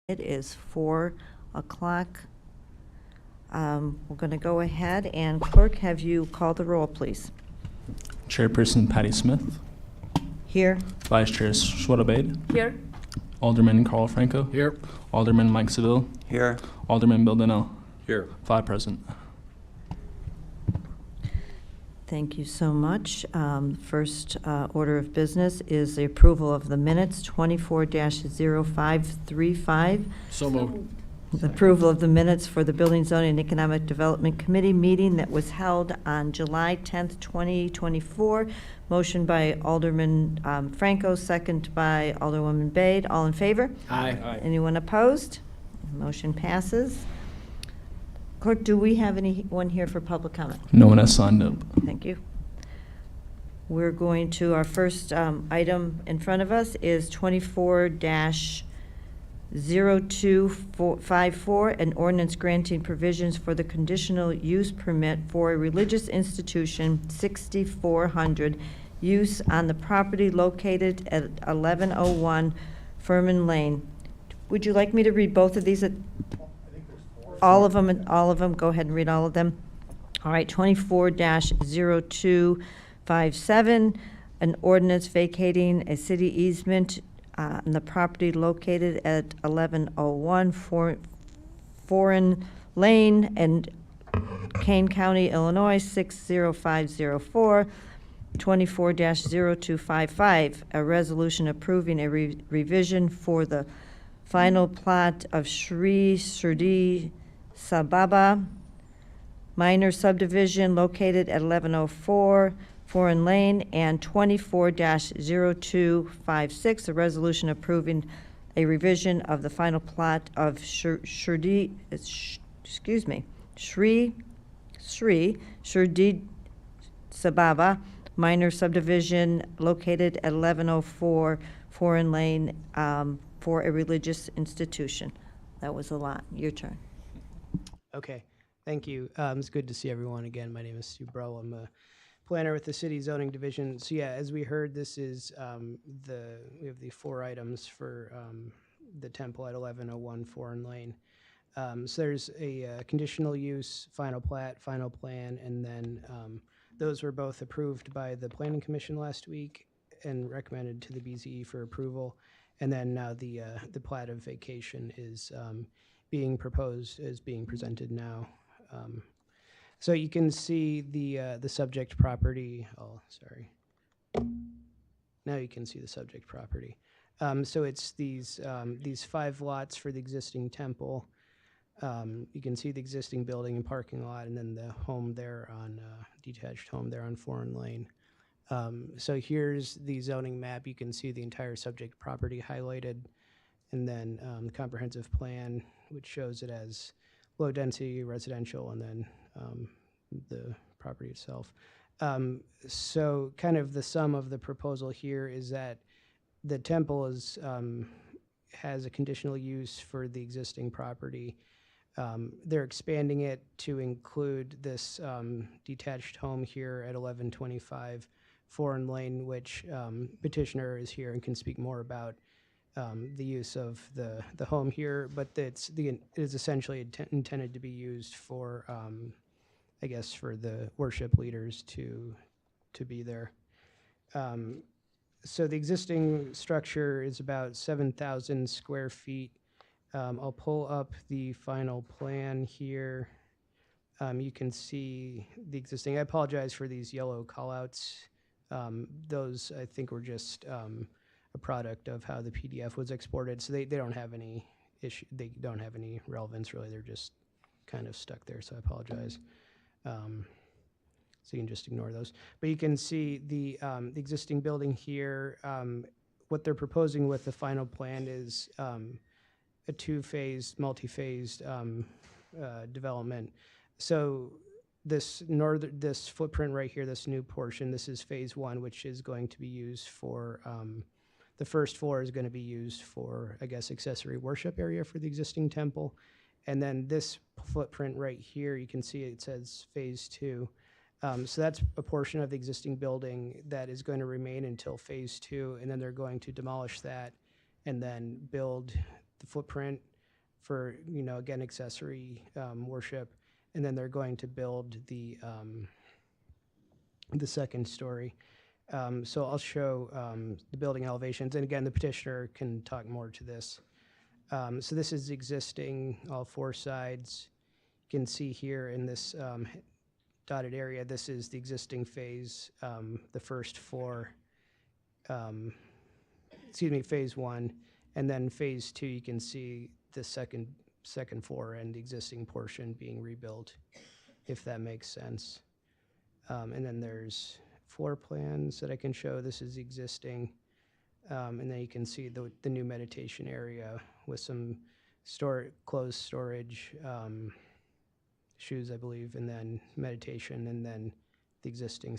It is 4 o'clock. We're going to go ahead and clerk, have you call the roll, please? Chairperson Patty Smith. Here. Vice Chair Schwedabade. Here. Alderman Carl Franco. Here. Alderman Mike Seville. Here. Alderman Bill Donnell. Here. 5 present. Thank you so much. First order of business is the approval of the minutes, 24-0535. So moved. The approval of the minutes for the Building, Zoning, and Economic Development Committee meeting that was held on July 10th, 2024. Motion by Alderman Franco, second by Alderwoman Bade. All in favor? Aye. Anyone opposed? Motion passes. Clerk, do we have anyone here for public comment? No one has signed up. Thank you. We're going to, our first item in front of us is 24-0254, an ordinance granting provisions for the conditional use permit for a religious institution, 6400, use on the property located at 1101 Furman Lane. Would you like me to read both of these? All of them, go ahead and read all of them. All right, 24-0257, an ordinance vacating a city easement on the property located at 1101 Foreign Lane in Kane County, Illinois, 60504. 24-0255, a resolution approving a revision for the final plat of Sri Shirdi Sababa minor subdivision located at 1104 Foreign Lane, and 24-0256, a resolution approving a revision of the final plat of Sri Shirdi Sababa minor subdivision located at 1104 Foreign Lane for a religious institution. That was a lot. Your turn. Okay, thank you. It's good to see everyone again. My name is Stu Bro. I'm a planner with the City Zoning Division. So yeah, as we heard, this is we have the 4 items for the temple at 1101 Foreign Lane. So there's a conditional use, final plat, final plan, and then those were both approved by the Planning Commission last week and recommended to the BZE for approval. And then now the plat of vacation is being proposed, is being presented now. So you can see the subject property. Oh, sorry. Now you can see the subject property. So it's these 5 lots for the existing temple. You can see the existing building and parking lot, and then the home there on detached home there on Foreign Lane. So here's the zoning map. You can see the entire subject property highlighted, and then the comprehensive plan, which shows it as low density residential, and then the property itself. So kind of the sum of the proposal here is that the temple is has a conditional use for the existing property. They're expanding it to include this detached home here at 1125 Foreign Lane, which petitioner is here and can speak more about the use of the home here, but it is essentially intended to be used for, I guess, for the worship leaders to be there. So the existing structure is about 7,000 square feet. I'll pull up the final plan here. You can see the existing. I apologize for these yellow callouts. Those, I think, were just a product of how the PDF was exported. So they don't have any issue. They don't have any relevance, really. They're just kind of stuck there, so I apologize. So you can just ignore those. But you can see the existing building here. What they're proposing with the final plan is a 2-phase, multi-phased development. So this footprint right here, this new portion, this is phase 1, which is going to be used for, the first floor is going to be used for, I guess, accessory worship area for the existing temple. And then this footprint right here, you can see it says phase 2. So that's a portion of the existing building that is going to remain until phase 2, and then they're going to demolish that and then build the footprint for, again, accessory worship. And then they're going to build the second story. So I'll show the building elevations. And again, the petitioner can talk more to this. So this is existing, all four sides. You can see here in this dotted area, this is the existing phase, the first floor, phase one. And then phase two, you can see the second floor and the existing portion being rebuilt, if that makes sense. And then there's floor plans that I can show. This is existing. And then you can see the new meditation area with some closed storage, shoes, I believe, and then meditation, and then the existing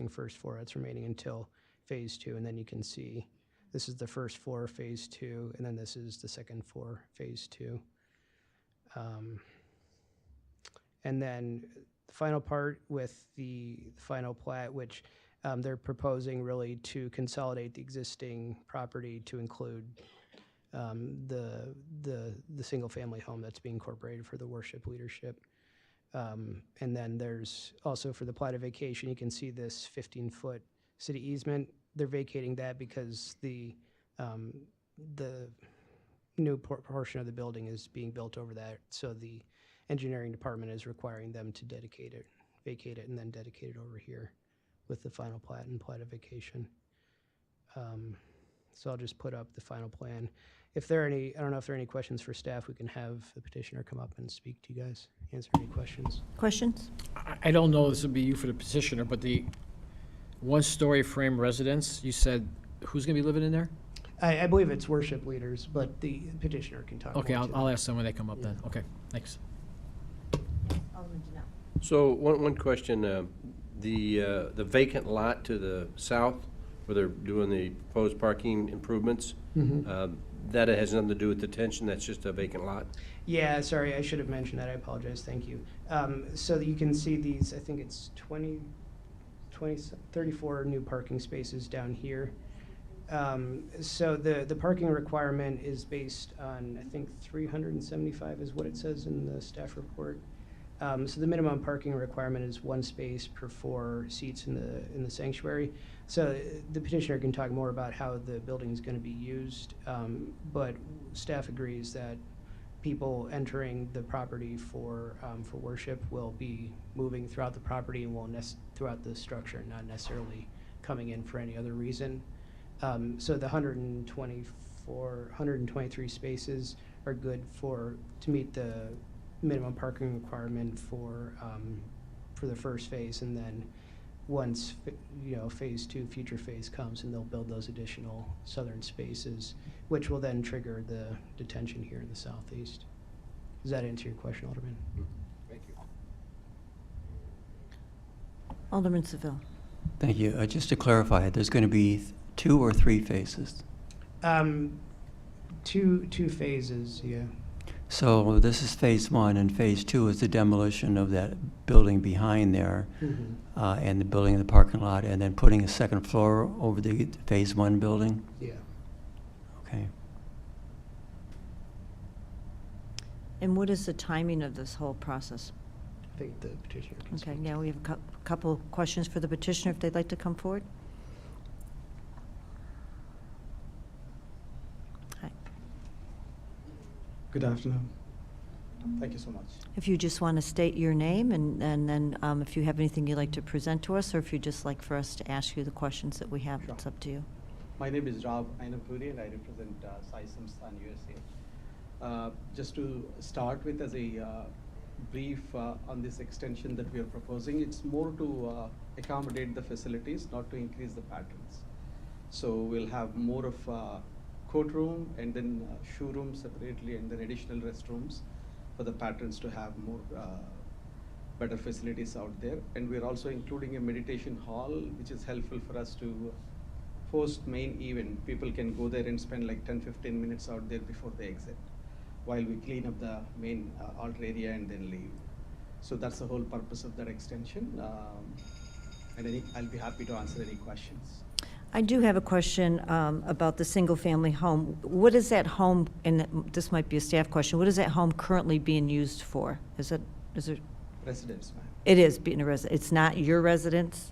first floor that's remaining until phase two. And then you can see this is the first floor, phase two, and then this is the second floor, phase two. And then the final part with the final plat, which they're proposing really to consolidate the existing property to include the single-family home that's being incorporated for the worship leadership. And then there's also for the plat of vacation, you can see this 15-foot city easement. They're vacating that because the new portion of the building is being built over that. So the engineering department is requiring them to vacate it, and then dedicate it over here with the final plat and plat of vacation. So I'll just put up the final plan. If there are any, I don't know if there are any questions for staff, we can have the petitioner come up and speak to you guys, answer any questions. Questions? I don't know, this would be you for the petitioner, but the one-story frame residence, you said, who's going to be living in there? I believe it's worship leaders, but the petitioner can talk Okay, more to I'll that. ask them when they come up then. Okay, thanks. Alderman Janelle. So one question, the vacant lot to the south, where they're doing the proposed parking improvements, that has nothing to do with detention, that's just a vacant lot? Yeah, sorry, I should have mentioned that. I apologize. Thank you. So that you can see these, I think it's 34 new parking spaces down here. So the parking requirement is based on, I think, 375 is what it says in the staff report. So the minimum parking requirement is 1 space per 4 seats in the sanctuary. So the petitioner can talk more about how the building is going to be used, but staff agrees that people entering the property for worship will be moving throughout the property and will throughout the structure, not necessarily coming in for any other reason. So the 123 spaces are good to meet the minimum parking requirement for the first phase, and then once phase two, future phase comes, and they'll build those additional southern spaces, which will then trigger the detention here in the southeast. Does that answer your question, Alderman? Thank you. Alderman Seville. Thank you. Just to clarify, there's going to be 2 or 3 phases? Two phases, yeah. So this is phase 1, and phase 2 is the demolition of that building behind there, and the building in the parking lot, and then putting a second floor over the phase 1 building? Yeah. Okay. And what is the timing of this whole process? I think the petitioner can Okay, speak. now we have a couple questions for the petitioner, if they'd like to come forward. Hi. Good afternoon. Thank you so much. If you just want to state your name, and then if you have anything you'd like to present to us, or if you'd just like for us to ask you the questions that we have, Sure. it's up to you. My name is Rob Ainapuri, and I represent Sai Samsthan USA. Just to start with, as a brief on this extension that we are proposing, it's more to accommodate the facilities, not to increase the patterns. So we'll have more of courtroom, and then shoe room separately, and then additional restrooms for the patrons to have more better facilities out there. And we're also including a meditation hall, which is helpful for us to post main event. People can go there and spend like 10-15 minutes out there before they exit, while we clean up the main altar area and then leave. So that's the whole purpose of that extension. And I'll be happy to answer any questions. I do have a question about the single-family home. What is that home, and this might be a staff question, what is that home currently being used for? Is it, Residents, ma'am. it is being a resident, it's not your residence?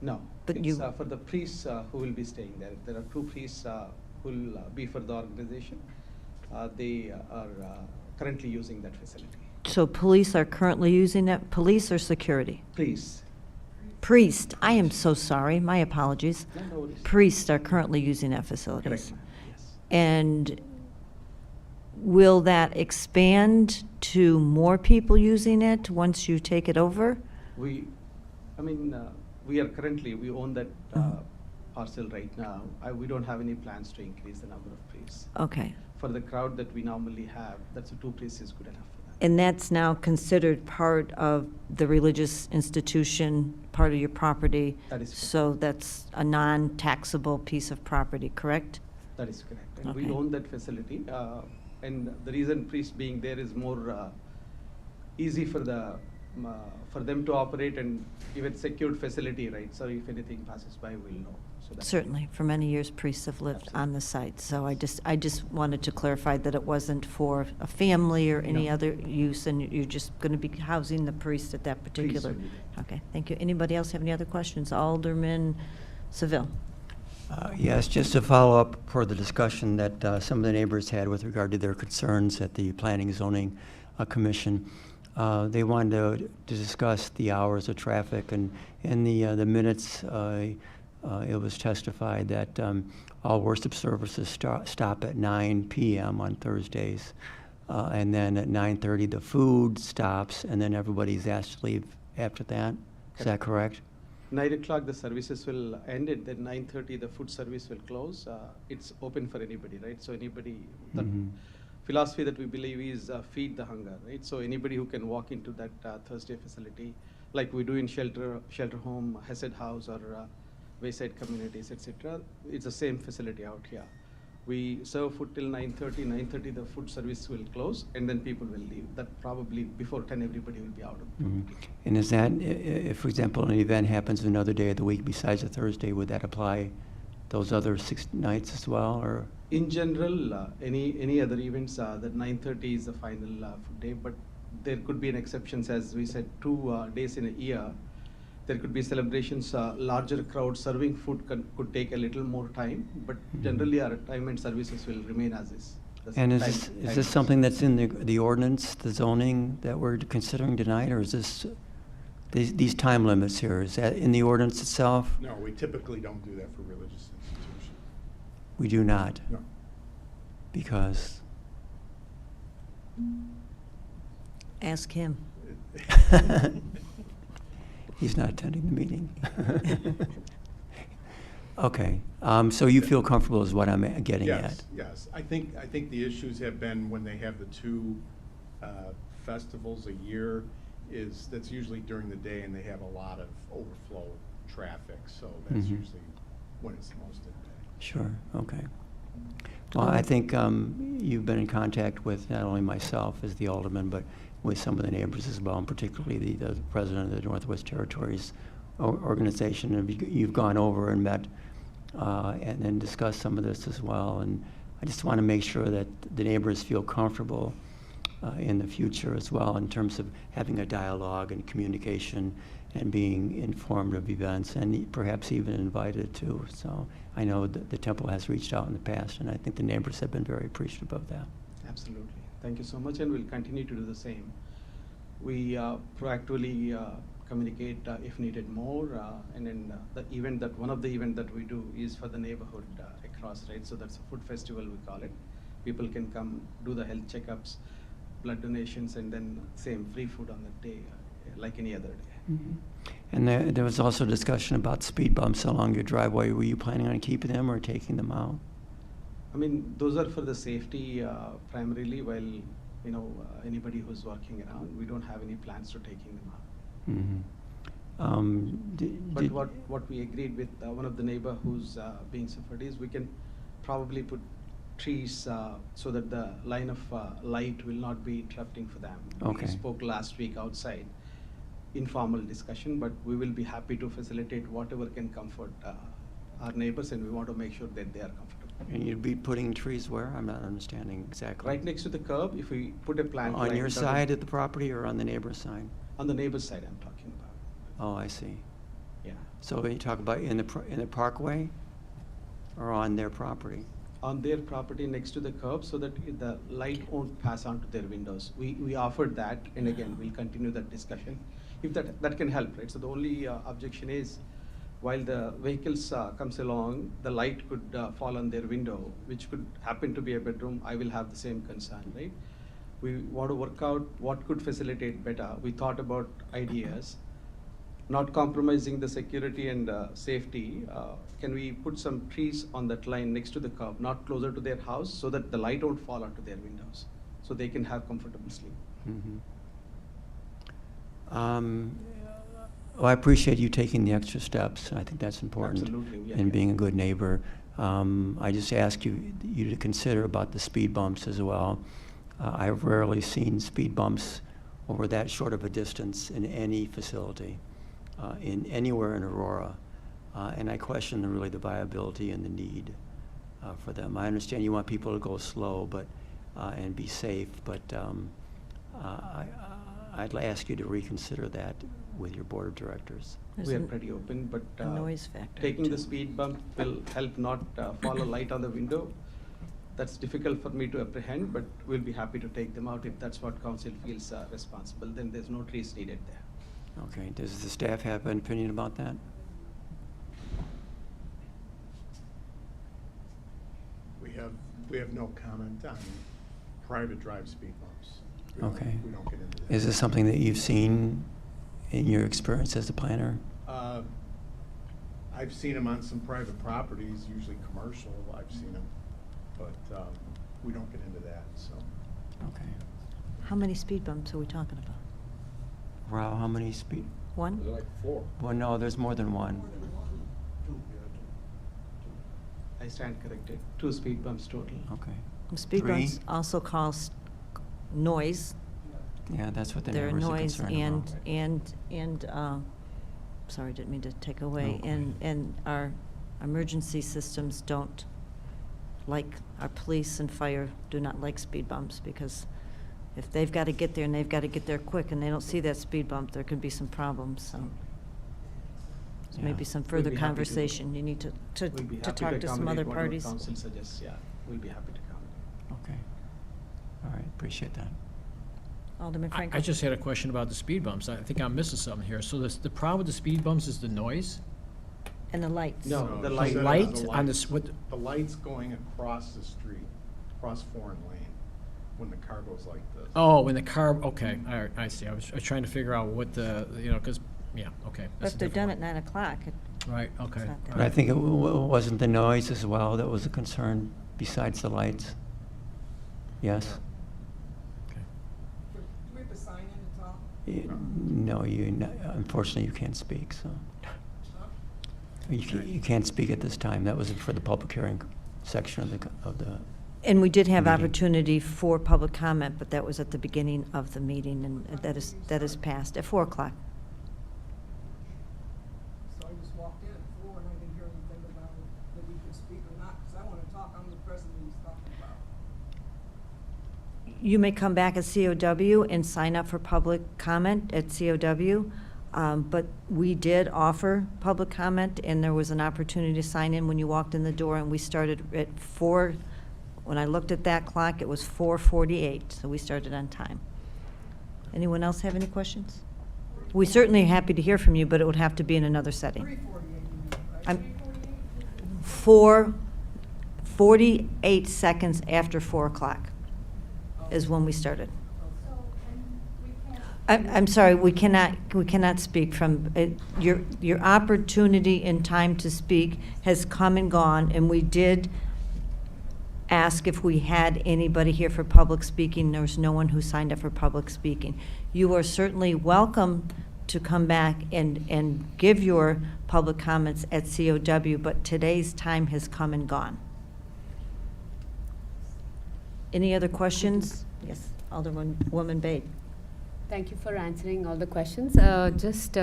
No, But it's you- for the priests who will be staying there. There are 2 priests who will be for the organization. They are currently using that facility. So police are currently using that, police or security? Priests. Priest, I am so sorry, my apologies. No worries. Priests are currently using that facility. Correct, ma'am. Yes. And will that expand to more people using it once you take it over? We are currently, we own that parcel right now. We don't have any plans to increase the number of priests. Okay. For the crowd that we normally have, that's 2 priests is good enough for that. And that's now considered part of the religious institution, part of your property? That is correct. So that's a non-taxable piece of property, correct? That is correct. And we Okay. own that facility. And the reason priests being there is more easy for them to operate, and even secured facility, right? So if anything passes by, we'll know. So that's Certainly, for many years, priests have lived on the site. So I just wanted to clarify that it wasn't for a family or any No. other use, and you're just going to be housing the priest at that Priests particular. will be there. Okay, thank you. Anybody else have any other questions? Alderman Seville. Yes, just to follow up for the discussion that some of the neighbors had with regard to their concerns at the Planning and Zoning Commission. They wanted to discuss the hours of traffic, and in the minutes, it was testified that all worship services stop at 9 p.m. on Thursdays, and then at 9:30 the food stops, and then everybody's asked to leave after that. Is that correct? 9 o'clock, the services will end, and then 9:30, the food service will close. It's open for anybody, right? So anybody, the Mhm. philosophy that we believe is feed the hunger, right? So anybody who can walk into that Thursday facility, like we do in shelter home, Hesed House, or Wayside Communities, etc., it's the same facility out here. We serve food till 9:30. 9:30, the food service will close, and then people will leave. That probably before 10, everybody will be out of the Mhm. property. And is that, if, for example, an event happens another day of the week besides a Thursday, would that apply those other 6 nights as well, or? In general, any other events, that 9:30 is the final food day, but there could be an exceptions, as we said, 2 days in a year. There could be celebrations, larger crowd serving food could take a little more time, but generally our time and services will remain as is. The And time- is time- this something that's in the ordinance, the zoning that we're considering tonight, or is this, these time limits here, is that in the ordinance itself? No, we typically don't do that for religious institutions. We do not, No. because, Ask him. he's not attending the meeting. Okay, so you feel comfortable is what I'm getting at? Yes, yes. I think the issues have been when they have the 2 festivals a year, that's usually during the day, and they have a lot of overflow traffic, so that's Mhm. usually when it's the most in day. Sure, okay. Well, I think you've been in contact with not only myself as the alderman, but with some of the neighbors as well, and particularly the president of the Northwest Territories organization. And you've gone over and met and then discussed some of this as well. And I just want to make sure that the neighbors feel comfortable in the future as well, in terms of having a dialogue and communication and being informed of events, and perhaps even invited to. So I know that the temple has reached out in the past, and I think the neighbors have been very appreciative of that. Absolutely. Thank you so much, and we'll continue to do the same. We proactively communicate if needed more, and then one of the event that we do is for the neighborhood across, right? So that's a food festival, we call it. People can come do the health checkups, blood donations, and then same free food on that day, like any other day. Mhm. And there was also discussion about speed bumps along your driveway. Were you planning on keeping them or taking them out? I mean, those are for the safety primarily, while, anybody who's working around, we don't have any plans to taking them out. Mhm. But what we agreed with one of the neighbor who's being suffered is we can probably put trees so that the line of light will not be interrupting for them. Okay. We spoke last week outside, informal discussion, but we will be happy to facilitate whatever can comfort our neighbors, and we want to make sure that they are comfortable. And you'd be putting trees where? I'm not understanding exactly. Right next to the curb, if we put a plant. On like your that- side of the property or on the neighbor's side? On the neighbor's side, I'm talking about, Oh, I see. yeah. So when you talk about in the parkway or on their property? On their property next to the curb, so that the light won't pass on to their windows. We offered that, and again, we'll continue that discussion. If that can help, right? So the only objection is, while the vehicles comes along, the light could fall on their window, which could happen to be a bedroom. I will have the same concern, right? We want to work out what could facilitate better. We thought about ideas, not compromising the security and safety. Can we put some trees on that line next to the curb, not closer to their house, so that the light won't fall onto their windows, so they can have comfortable sleep? Mhm. Well, I appreciate you taking the extra steps. I think that's important. Absolutely, yeah, And yeah. being a good neighbor. I just ask you to consider about the speed bumps as well. I've rarely seen speed bumps over that short of a distance in any facility, anywhere in Aurora. And I question really the viability and the need for them. I understand you want people to go slow, but and be safe, but I'd ask you to reconsider that with your board of directors. There's We are an- pretty open, but a noise factor, taking the too. speed bump will help not fall a light on the window. That's difficult for me to apprehend, but we'll be happy to take them out if that's what council feels responsible. Then there's no trees needed there. Okay, does the staff have an opinion about that? We have no comment on private drive speed bumps. We don't- Okay. We don't get into that. Is this something that you've seen in your experience as a planner? I've seen them on some private properties, usually commercial, I've seen them, but we don't get into that, so. Okay. How many speed bumps are we talking about? Wow, how many speed? One? like 4. Well, no, there's more than one. I stand corrected. 2 speed bumps total. Okay. Speed Three? bumps also cause noise. Yeah, that's what the There are neighbors are noise concerned and, about. sorry, didn't mean to take away. No. And our emergency systems don't like, our police and fire do not like speed bumps, because if they've got to get there and they've got to get there quick and they don't see that speed bump, there could be some problems, so. So Yeah. maybe some We'll further be happy to- conversation, you need to We'll be happy talk to some other accommodate whatever parties. council suggests, yeah, we'll be happy to accommodate. Okay. All right, appreciate that. Alderman Franco? I just had a question about the speed bumps. I think I'm missing something here. So the problem with the speed bumps is the noise? And the lights. No, No, the she light. said it was Light the on lights. this, what, The lights going across the street, across foreign lane, when the car goes like this. oh, when the car, okay, all right, I see. I was trying to figure out what the, because, yeah, okay. But that's if a they're done different at 9 o'clock, one. Right, okay. not that But I think it wasn't the noise as well that was a concern besides the lights? Yes? Okay. Do we have a sign in the top? No, unfortunately, you can't speak, so. You can't speak at this time. That was for the public hearing section of the, And we did have Meeting. opportunity for public comment, but that was at the beginning of the meeting, and that is passed at 4 o'clock. So I just walked in at 4 and I didn't hear anything about that we could speak or not, because I want to talk, I'm the president he's talking about. You may come back at COW and sign up for public comment at COW, but we did offer public comment, and there was an opportunity to sign in when you walked in the door, and we started at 4. When I looked at that clock, it was 4:48, so we started on time. Anyone else have any questions? We certainly are happy to hear from you, but it would have to be in another setting. 3:48 you mean, right? I'm- 3:48? 4:48 seconds after 4 o'clock is when we started. I'm sorry, we cannot speak from, your opportunity and time to speak has come and gone, and we did ask if we had anybody here for public speaking. There was no one who signed up for public speaking. You are certainly welcome to come back and give your public comments at COW, but today's time has come and gone. Any other questions? Yes, Alderwoman Bate. Thank you for answering all the questions. Just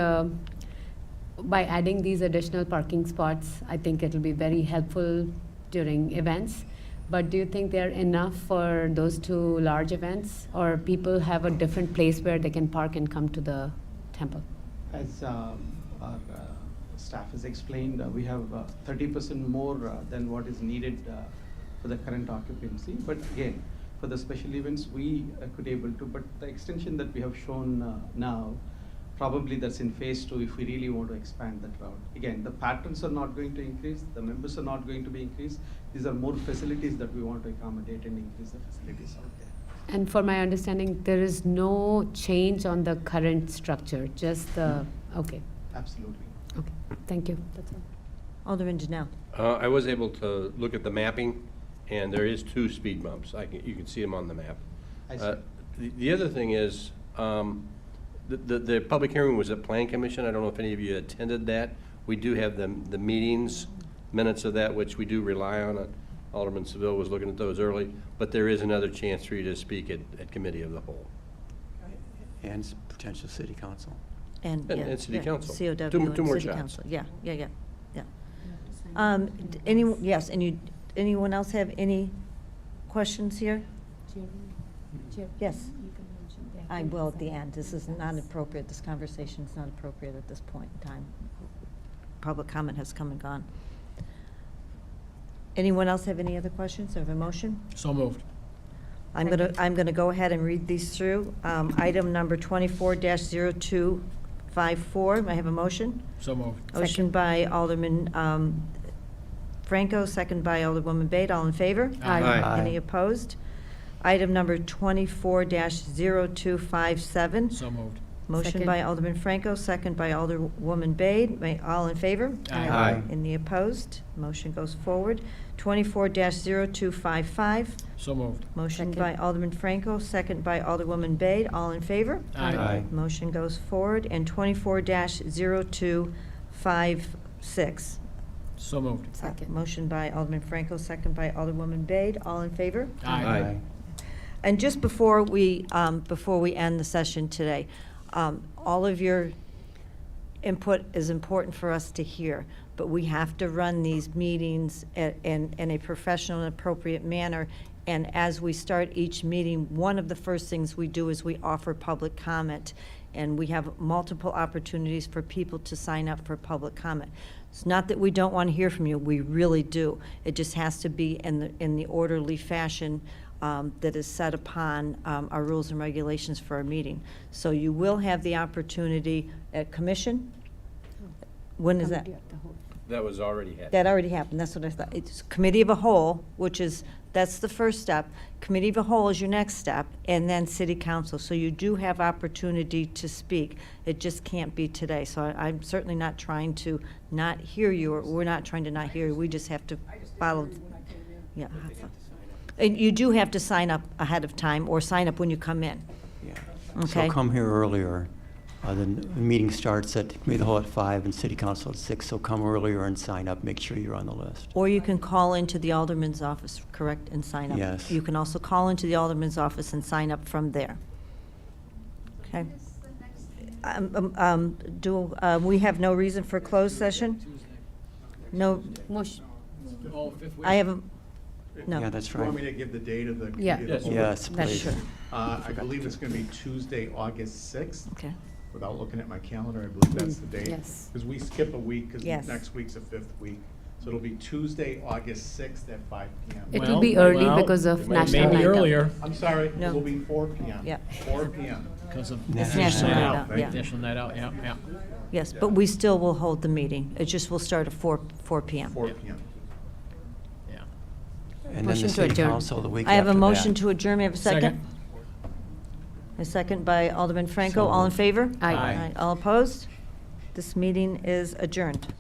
by adding these additional parking spots, I think it'll be very helpful during events. But do you think they're enough for those two large events, or people have a different place where they can park and come to the temple? As our staff has explained, we have 30% more than what is needed for the current occupancy. But again, for the special events, we could able to, but the extension that we have shown now, probably that's in phase 2 if we really want to expand that route. Again, the patterns are not going to increase, the members are not going to be increased. These are more facilities that we want to accommodate and increase the facilities out there. And for my understanding, there is no change on the current structure, just the, okay, Absolutely. okay, thank you, that's all. Alderman Janelle. I was able to look at the mapping, and there is 2 speed bumps. You can see them on the map. I see. The other thing is, the public hearing was at Plan Commission. I don't know if any of you attended that. We do have the meetings, minutes of that, which we do rely on. Alderman Seville was looking at those early, but there is another chance for you to speak at Committee of the Whole. And potential city council. And City Council. COW Two and more City shots. Council. Yeah. Yes, and anyone else have any questions here? Yes. I will at the end. This is not appropriate. This conversation is not appropriate at this point in time. Public comment has come and gone. Anyone else have any other questions? Have a motion? So moved. I'm gonna go ahead and read these through. Item number 24-0254. May I have a motion? So moved. Motion by Alderman Franco, second by Alderwoman Bate. All in favor? Aye. Aye. Any opposed? Item number 24-0257. So moved. Motion Second. by Alderman Franco, second by Alderwoman Bade. All in favor? Aye. Aye. Any opposed? Motion goes forward. 24-0255. So moved. Motion Second. by Alderman Franco, second by Alderwoman Bade. All in favor? Aye. Motion goes forward. And 24-0256. So moved. Second. Motion by Alderman Franco, second by Alderwoman Bade. All in favor? Aye. And just before we end the session today, all of your input is important for us to hear, but we have to run these meetings in a professional and appropriate manner. And as we start each meeting, one of the first things we do is we offer public comment. And we have multiple opportunities for people to sign up for public comment. It's not that we don't want to hear from you, we really do. It just has to be in the orderly fashion that is set upon our rules and regulations for our meeting. So you will have the opportunity at commission. When is that? That was already happening. That already happened, that's what I thought. It's committee of a whole, that's the first step. Committee of a whole is your next step, and then city council. So you do have opportunity to speak. It just can't be today. So I'm certainly not trying to not hear you, or we're not trying to not hear you. We just have to follow. Yeah. And you do have to sign up ahead of time, or sign up when you come in. Yeah. Okay. So come here earlier. The meeting starts at Committee of the Whole at 5 and City Council at 6, so come earlier and sign up, make sure you're on the list. Or you can call into the alderman's office, correct, and sign up. Yes. You can also call into the alderman's office and sign up from there. Okay. We have no reason for closed session? No, Motion, Oh, fifth week. I have a, no. Yeah, that's You want right. me to give the date of the? Yeah. Committee of the Whole? Yes, That's please. true. I believe it's going to be Tuesday, August 6th. Okay. Without looking at my calendar, I believe that's the date. yes. Because we skip a week, because Yes. next week's a 5th week. So it'll be Tuesday, August 6th at 5 p.m. It Well, will be early well, because of National Maybe Night Out. earlier, I'm sorry, No. it'll be 4 p.m. Yeah. 4 p.m. because of National National Night Out, Thank yeah. you. National Night Out, yeah. Yes, but we still will hold the meeting. It just will start at 4 p.m. 4 p.m. And then Motion the to City adjourn. Council the week I have a after motion that. to adjourn. May I have a second? A second by Alderman Franco. So All in moved. favor? Aye. Aye. All opposed? This meeting is adjourned.